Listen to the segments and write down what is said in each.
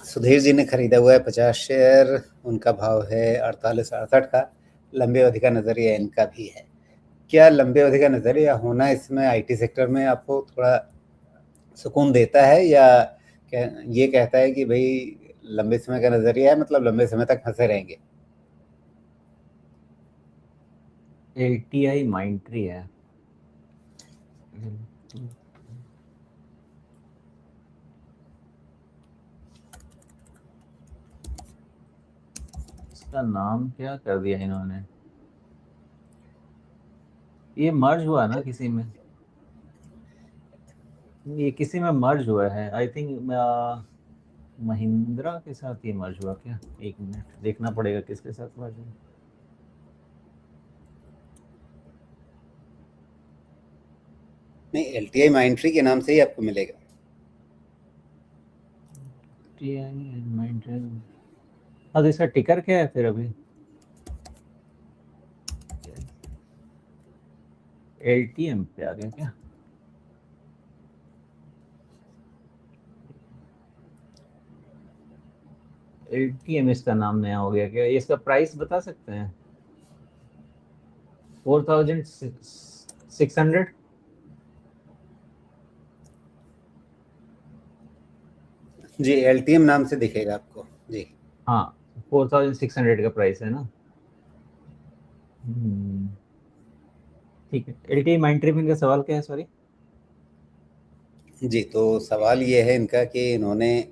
सुधीर जी ने खरीदा हुआ है 50 शेयर, उनका भाव है 48-68 का। लंबी अवधि का नजरिया इनका भी है। क्या लंबी अवधि का नजरिया होना इसमें आईटी सेक्टर में आपको थोड़ा सुकून देता है, या ये कहता है कि भाई लंबे समय का नजरिया है, मतलब लंबे समय तक फंसे रहेंगे? LTI माइंट्री है। इसका नाम क्या कर दिया इन्होंने? ये मर्ज हुआ ना किसी में? ये किसी में मर्ज हुआ है आई थिंक। महिंद्रा के साथ ये मर्ज हुआ क्या? एक मिनट देखना पड़ेगा किसके साथ मर्ज हुआ। नहीं, एलटीआई माइंट्री के नाम से ही आपको मिलेगा। LTI माइंट्री। हाँ, तो इसका टिकर क्या है फिर अभी? LTM पे आ गया क्या? LTM इसका नाम नया हो गया क्या? ये इसका प्राइस बता सकते हैं? 4600। जी, एलटीएम नाम से दिखेगा आपको जी। हाँ, 4600 का प्राइस है ना। ठीक है। LTI माइंट्री में इनका सवाल क्या है, सॉरी? जी, तो सवाल ये है इनका कि इन्होंने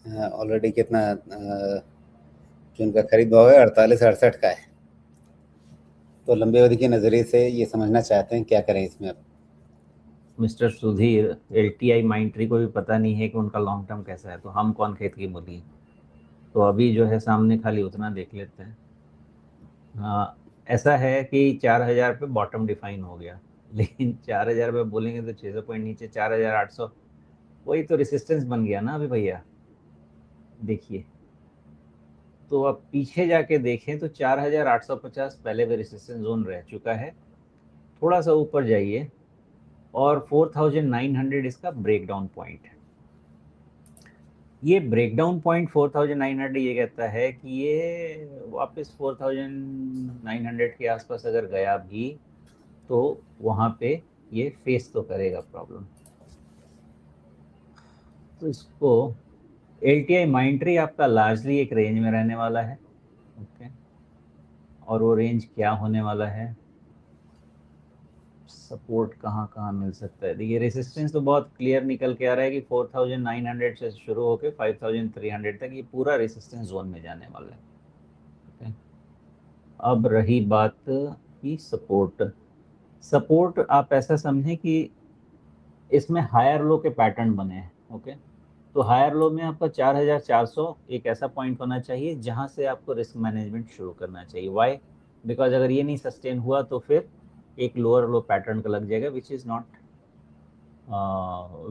ऑलरेडी कितना जो इनका खरीद भाव है 48-68 का है। तो लंबे अवधि के नज़रिए से ये समझना चाहते हैं क्या करें इसमें अब। मिस्टर सुधीर, LTI माइंट्री को भी पता नहीं है कि उनका लॉन्ग टर्म कैसा है, तो हम कौन खेत की मूली। तो अभी जो है सामने खाली उतना देख लेते हैं। हाँ, ऐसा है कि 4000 पे बॉटम डिफाइन हो गया। लेकिन 4000 पे बोलेंगे तो 600 पॉइंट नीचे 4800, वही तो रेसिस्टेंस बन गया ना अभी भैया। देखिए, तो अब पीछे जाके देखें तो 4850 पहले भी रेसिस्टेंस जोन रह चुका है। थोड़ा सा ऊपर जाइए और 4900 इसका ब्रेकडाउन पॉइंट है। ये ब्रेकडाउन पॉइंट 4900 ये कहता है कि ये वापस 4900 के आसपास अगर गया भी तो वहां पे ये फेस तो करेगा प्रॉब्लम। तो इसको LTI माइंट्री आपका लार्जली एक रेंज में रहने वाला है। ओके, और वो रेंज क्या होने वाला है? सपोर्ट कहाँ कहाँ मिल सकता है? देखिए, रेसिस्टेंस तो बहुत क्लियर निकल के आ रहा है कि 4900 से शुरू होकर 5300 तक ये पूरा रेसिस्टेंस जोन में जाने वाला है। ओके, अब रही बात की सपोर्ट। सपोर्ट आप ऐसा समझें कि इसमें हायर लो के पैटर्न बने हैं। ओके, तो हायर लो में आपका 4400 एक ऐसा पॉइंट होना चाहिए जहां से आपको रिस्क मैनेजमेंट शुरू करना चाहिए। वाई? बिकॉज अगर ये नहीं सस्टेन हुआ तो फिर एक लोअर लो पैटर्न का लग जाएगा, which is not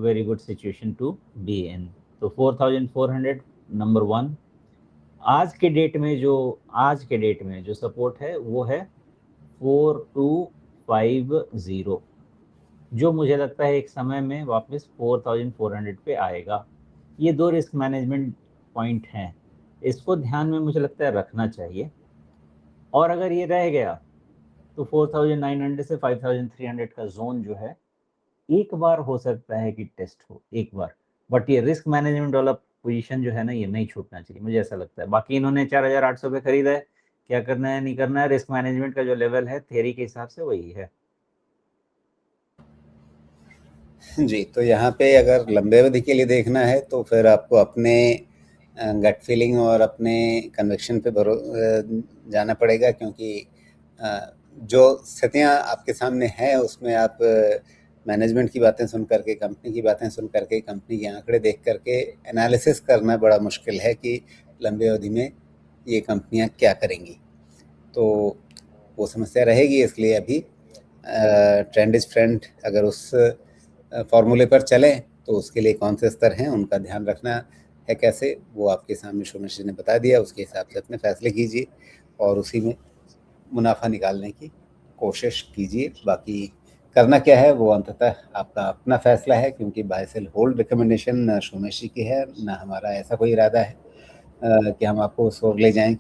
very good situation to be in. तो 4400 नंबर वन। आज के डेट में जो सपोर्ट है वो है 4250, जो मुझे लगता है एक समय में वापस 4400 पे आएगा। ये दो रिस्क मैनेजमेंट पॉइंट हैं, इसको ध्यान में मुझे लगता है रखना चाहिए। और अगर ये रह गया तो 4900 से 5300 का जोन जो है एक बार हो सकता है कि टेस्ट हो एक बार। बट ये रिस्क मैनेजमेंट वाला पोजीशन जो है ना, ये नहीं छूटना चाहिए, मुझे ऐसा लगता है। बाकी इन्होंने 4800 पे खरीदा है, क्या करना है नहीं करना है, रिस्क मैनेजमेंट का जो लेवल है थ्योरी के हिसाब से वही है। जी, तो यहाँ पे अगर लंबे अवधि के लिए देखना है तो फिर आपको अपने गट फीलिंग और अपने कन्विक्शन पे जाना पड़ेगा, क्योंकि जो स्थितियाँ आपके सामने हैं उसमें आप मैनेजमेंट की बातें सुन करके, कंपनी की बातें सुन करके, कंपनी के आंकड़े देख करके एनालिसिस करना बड़ा मुश्किल है कि लंबे अवधि में ये कंपनियाँ क्या करेंगी। तो वो समस्या रहेगी, इसलिए अभी ट्रेंड इज फ्रेंड अगर उस फॉर्मूले पर चलें तो उसके लिए कौन से स्तर हैं उनका ध्यान रखना है कैसे, वो आपके सामने सोमेश जी ने बता दिया। उसके हिसाब से अपने फैसले कीजिए और उसी में मुनाफा निकालने की कोशिश कीजिए। बाकी करना क्या है वो अंततः आपका अपना फैसला है, क्योंकि बाय सेल होल्ड रिकमेंडेशन शोमेशी की है, ना हमारा ऐसा कोई इरादा है कि हम आपको उस ओर ले जाएँ।